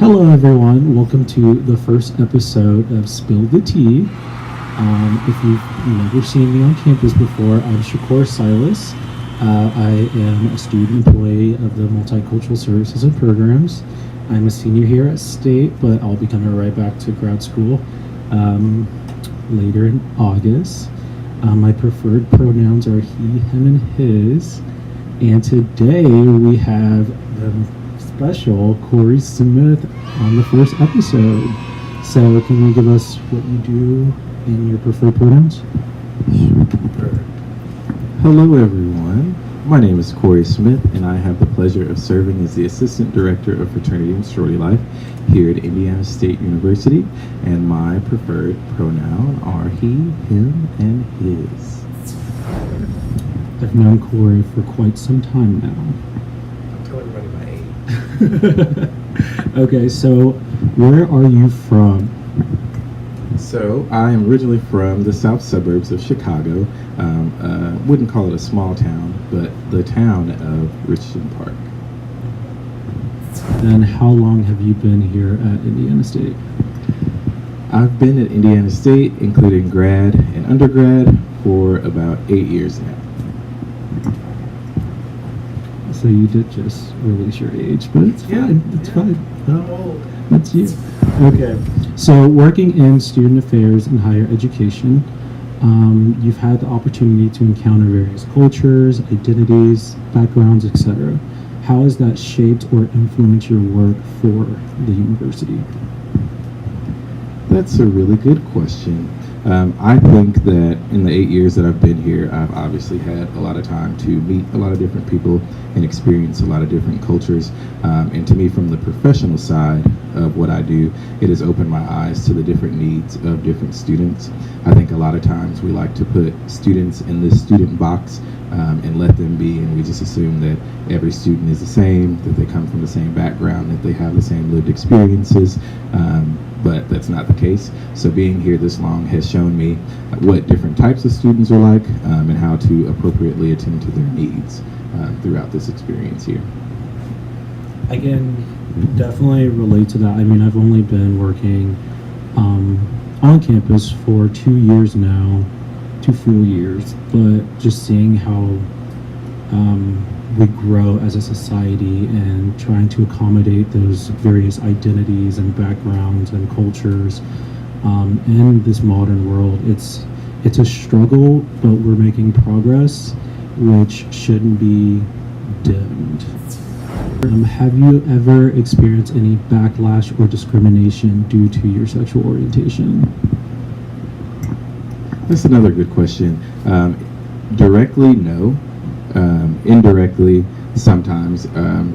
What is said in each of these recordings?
Hello, everyone. Welcome to the first episode of Spill the Tea. If you've never seen me on campus before, I'm Shakur Silas. I am a student employee of the Multicultural Services and Programs. I'm a senior here at State, but I'll be coming right back to grad school later in August. My preferred pronouns are he, him, and his. And today we have the special Corey Smith on the first episode. So can you give us what you do and your preferred pronouns? Hello everyone, my name is Corey Smith and I have the pleasure of serving as the Assistant Director of Fraternity and Sorority Life here at Indiana State University, and my preferred pronoun are he, him, and his. I've known Corey for quite some time now. I'm telling everybody my age. Okay, so where are you from? So I am originally from the south suburbs of Chicago. Wouldn't call it a small town, but the town of Richmond Park. And how long have you been here at Indiana State? I've been at Indiana State, including grad and undergrad, for about 8 years now. So you did just release your age, but it's fine. It's fine. I'm old. That's you. Okay. So working in student affairs and higher education, you've had the opportunity to encounter various cultures, identities, backgrounds, etc. How has that shaped or influenced your work for the university? That's a really good question. I think that in the 8 years that I've been here, I've obviously had a lot of time to meet a lot of different people and experience a lot of different cultures. And to me, from the professional side of what I do, it has opened my eyes to the different needs of different students. I think a lot of times we like to put students in this student box and let them be, and we just assume that every student is the same, that they come from the same background, that they have the same lived experiences. But that's not the case. So being here this long has shown me what different types of students are like and how to appropriately attend to their needs throughout this experience here. I can definitely relate to that. I mean, I've only been working on campus for 2 years now, 2 full years, but just seeing how we grow as a society and trying to accommodate those various identities and backgrounds and cultures in this modern world. It's a struggle, but we're making progress, which shouldn't be dimmed. Have you ever experienced any backlash or discrimination due to your sexual orientation? That's another good question. Directly, no. Indirectly, sometimes,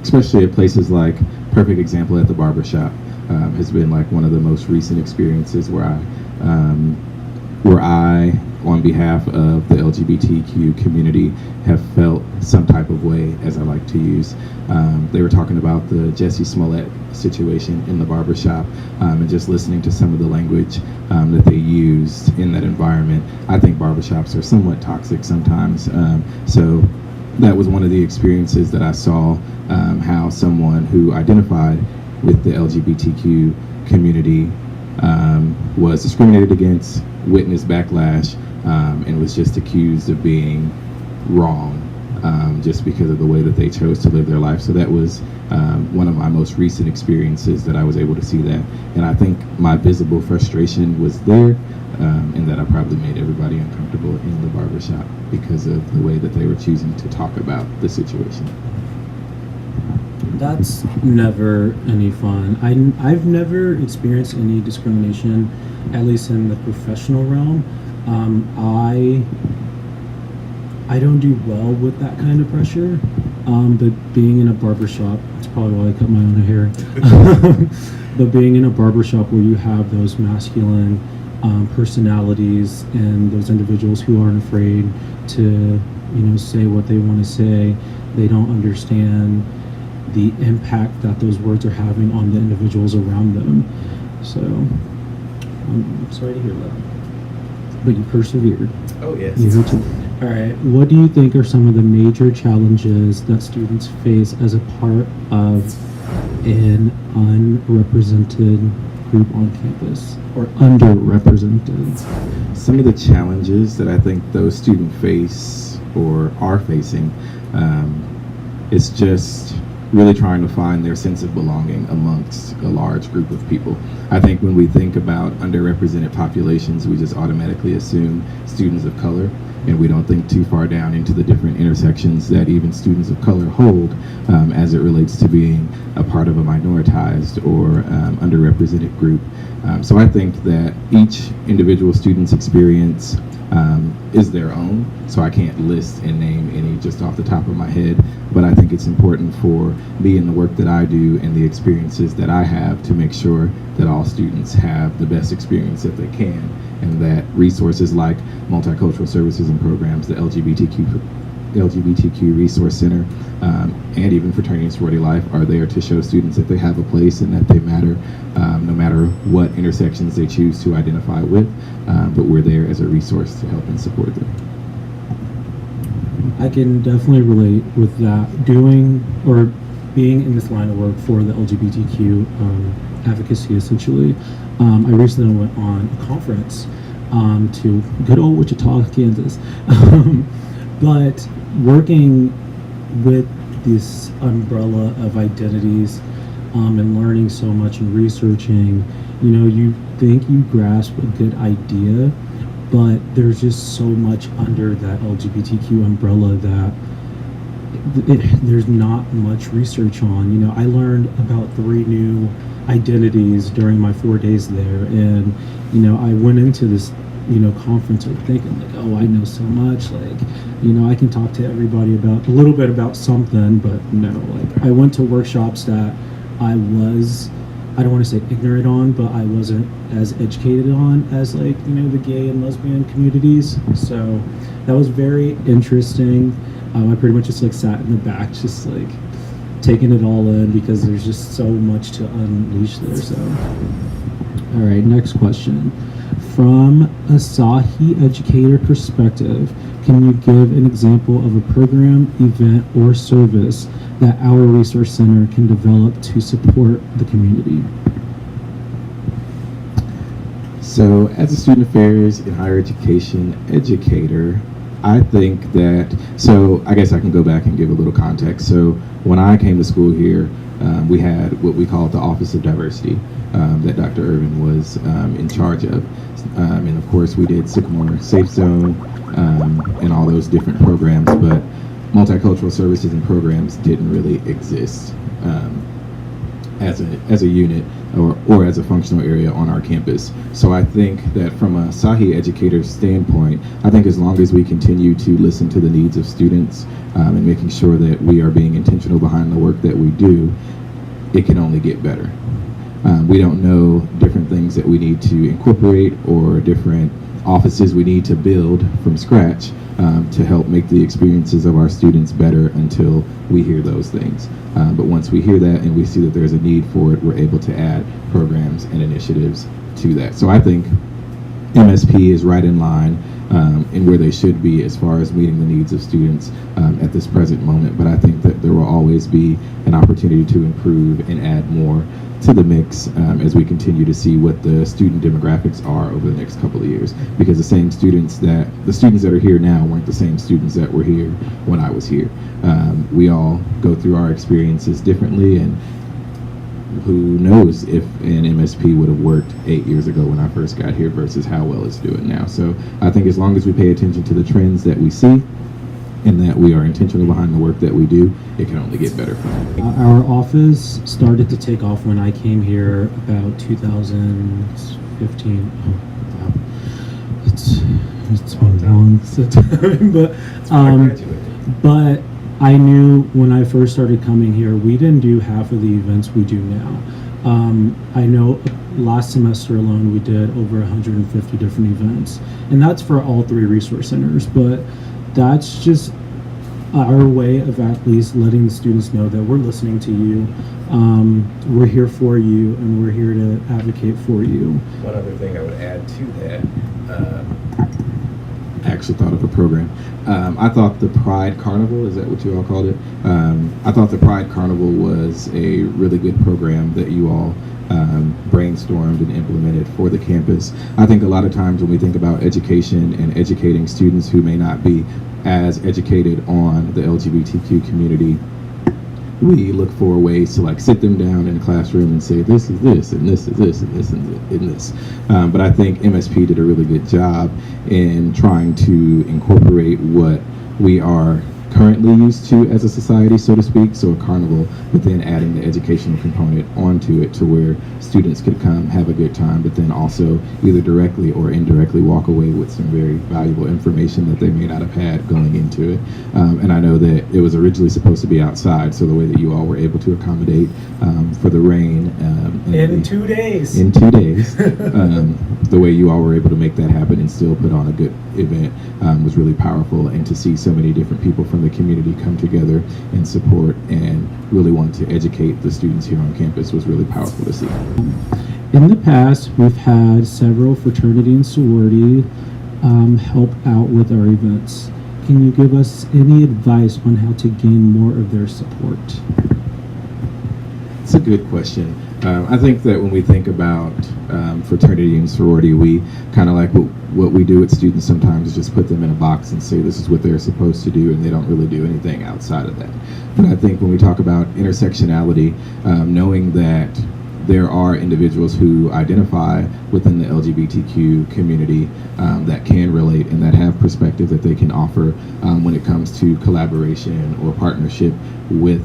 especially at places like, perfect example at the barbershop, has been like one of the most recent experiences where I, on behalf of the LGBTQ community, have felt some type of way, as I like to use. They were talking about the Jussie Smollett situation in the barbershop, and just listening to some of the language that they used in that environment. I think barbershops are somewhat toxic sometimes. So that was one of the experiences that I saw, how someone who identified with the LGBTQ community was discriminated against, witnessed backlash, and was just accused of being wrong just because of the way that they chose to live their life. So that was one of my most recent experiences that I was able to see that. And I think my visible frustration was there, and that I probably made everybody uncomfortable in the barbershop because of the way that they were choosing to talk about the situation. That's never any fun. I've never experienced any discrimination, at least in the professional realm. I don't do well with that kind of pressure, but being in a barbershop, that's probably why I cut my own hair, but being in a barbershop where you have those masculine personalities and those individuals who aren't afraid to, say what they want to say, they don't understand the impact that those words are having on the individuals around them. So I'm sorry to hear that, but you persevered. Oh, yes. All right. What do you think are some of the major challenges that students face as a part of an unrepresented group on campus or underrepresented? Some of the challenges that I think those students face or are facing is just really trying to find their sense of belonging amongst a large group of people. I think when we think about underrepresented populations, we just automatically assume students of color, and we don't think too far down into the different intersections that even students of color hold as it relates to being a part of a minoritized or underrepresented group. So I think that each individual student's experience is their own, so I can't list and name any just off the top of my head, but I think it's important for me in the work that I do and the experiences that I have to make sure that all students have the best experience that they can, and that resources like multicultural services and programs, the LGBTQ Resource Center, and even Fraternity and Sorority Life are there to show students that they have a place and that they matter, no matter what intersections they choose to identify with, but we're there as a resource to help and support them. I can definitely relate with that. Doing or being in this line of work for the LGBTQ advocacy, essentially. I recently went on a conference to good old Wichita, Kansas. But working with this umbrella of identities and learning so much and researching, you think you grasp a good idea, but there's just so much under that LGBTQ umbrella that there's not much research on. I learned about 3 new identities during my 4 days there, and I went into this conference thinking like, oh, I know so much, like I can talk to everybody about a little bit about something, but no, like I went to workshops that I don't want to say ignorant on, but I wasn't as educated on as like the gay and lesbian communities. So that was very interesting. I pretty much just like sat in the back just like taking it all in because there's just so much to unleash there. So all right, next question. From a Sahi educator perspective, can you give an example of a program, event, or service that our resource center can develop to support the community? So as a student affairs and higher education educator, I think that, so I guess I can go back and give a little context. So when I came to school here, we had what we call the Office of Diversity that Dr. Irvin was in charge of. And of course we did Sycamore Safe Zone and all those different programs, but multicultural services and programs didn't really exist as a unit or as a functional area on our campus. So I think that from a Sahi educator's standpoint, I think as long as we continue to listen to the needs of students and making sure that we are being intentional behind the work that we do, it can only get better. We don't know different things that we need to incorporate or different offices we need to build from scratch to help make the experiences of our students better until we hear those things. But once we hear that and we see that there's a need for it, we're able to add programs and initiatives to that. So I think MSP is right in line in where they should be as far as meeting the needs of students at this present moment. But I think that there will always be an opportunity to improve and add more to the mix as we continue to see what the student demographics are over the next couple of years, because the students that are here now weren't the same students that were here when I was here. We all go through our experiences differently, and who knows if an MSP would have worked 8 years ago when I first got here versus how well it's doing now. So I think as long as we pay attention to the trends that we see and that we are intentional behind the work that we do, it can only get better from there. Our office started to take off when I came here about 2015. Oh, wow. It's been long time, but I knew when I first started coming here, we didn't do half of the events we do now. I know last semester alone we did over 150 different events, and that's for all 3 resource centers, but that's just our way of at least letting the students know that we're listening to you, we're here for you, and we're here to advocate for you. One other thing I would add to that, actually thought of a program. I thought the Pride Carnival, is that what you all called it? I thought the Pride Carnival was a really good program that you all brainstormed and implemented for the campus. I think a lot of times when we think about education and educating students who may not be as educated on the LGBTQ community, we look for ways to like sit them down in a classroom and say this is this and this is this and this and this. But I think MSP did a really good job in trying to incorporate what we are currently used to as a society, so to speak, so a carnival, but then adding the educational component onto it to where students could come, have a good time, but then also either directly or indirectly walk away with some very valuable information that they may not have had going into it. And I know that it was originally supposed to be outside, so the way that you all were able to accommodate for the rain. In 2 days. In 2 days. The way you all were able to make that happen and still put on a good event was really powerful, and to see so many different people from the community come together and support and really want to educate the students here on campus was really powerful to see. In the past, we've had several fraternity and sorority help out with our events. Can you give us any advice on how to gain more of their support? It's a good question. I think that when we think about fraternity and sorority, we kind of like what we do with students sometimes is just put them in a box and say this is what they're supposed to do, and they don't really do anything outside of that. But I think when we talk about intersectionality, knowing that there are individuals who identify within the LGBTQ community that can relate and that have perspective that they can offer when it comes to collaboration or partnership with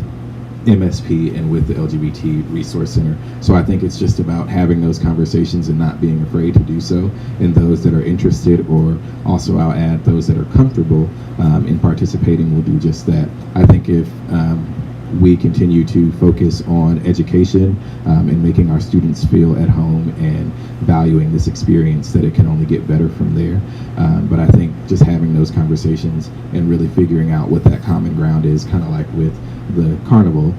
MSP and with the LGBT Resource Center. So I think it's just about having those conversations and not being afraid to do so. And those that are interested, or also I'll add those that are comfortable in participating, will do just that. I think if we continue to focus on education and making our students feel at home and valuing this experience, that it can only get better from there. But I think just having those conversations and really figuring out what that common ground is, kind of like with the carnival,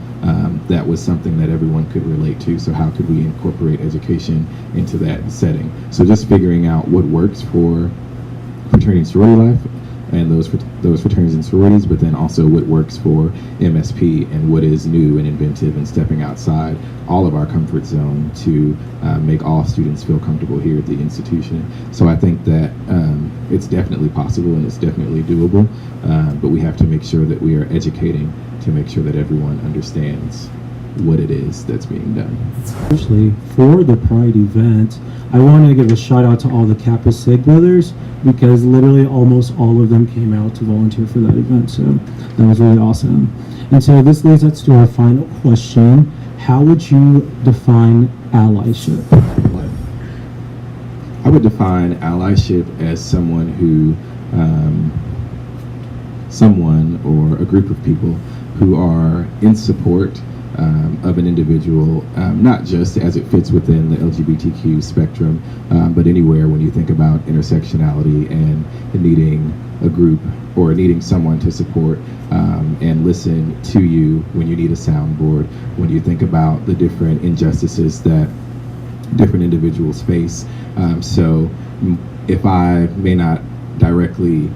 that was something that everyone could relate to. So how could we incorporate education into that setting? So just figuring out what works for fraternity and sorority life and those fraternities and sororities, but then also what works for MSP and what is new and inventive and stepping outside all of our comfort zone to make all students feel comfortable here at the institution. So I think that it's definitely possible and it's definitely doable, but we have to make sure that we are educating to make sure that everyone understands what it is that's being done. Especially for the Pride event, I want to give a shout out to all the Kappa Sig brothers, because literally almost all of them came out to volunteer for that event. So that was really awesome. And so this leads us to our final question. How would you define allyship? I would define allyship as someone who, someone or a group of people who are in support of an individual, not just as it fits within the LGBTQ spectrum, but anywhere when you think about intersectionality and needing a group or needing someone to support and listen to you when you need a soundboard, when you think about the different injustices that different individuals face. So if I may not directly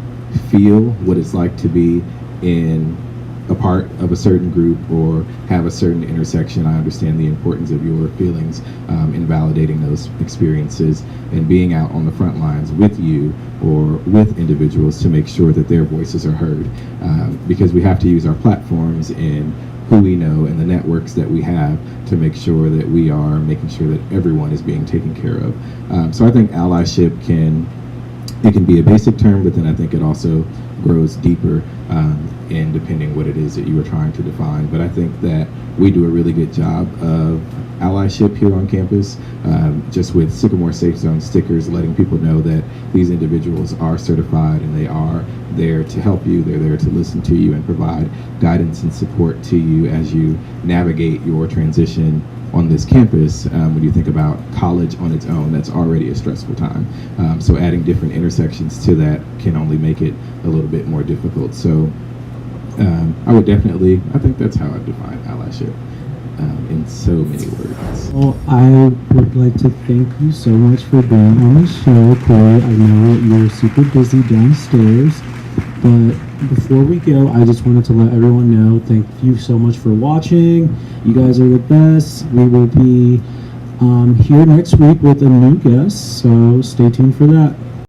feel what it's like to be in a part of a certain group or have a certain intersection, I understand the importance of your feelings in validating those experiences and being out on the front lines with you or with individuals to make sure that their voices are heard, because we have to use our platforms and who we know and the networks that we have to make sure that we are making sure that everyone is being taken care of. So I think allyship can be a basic term, but then I think it also grows deeper in depending what it is that you are trying to define. But I think that we do a really good job of allyship here on campus, just with Sycamore Safe Zone stickers, letting people know that these individuals are certified and they are there to help you, they're there to listen to you and provide guidance and support to you as you navigate your transition on this campus. When you think about college on its own, that's already a stressful time. So adding different intersections to that can only make it a little bit more difficult. So I think that's how I define allyship. in so many words. Well, I would like to thank you so much for being on the show, Corey. I know you're super busy downstairs, but before we go, I just wanted to let everyone know, thank you so much for watching. You guys are the best. We will be here next week with a new guest, so stay tuned for that.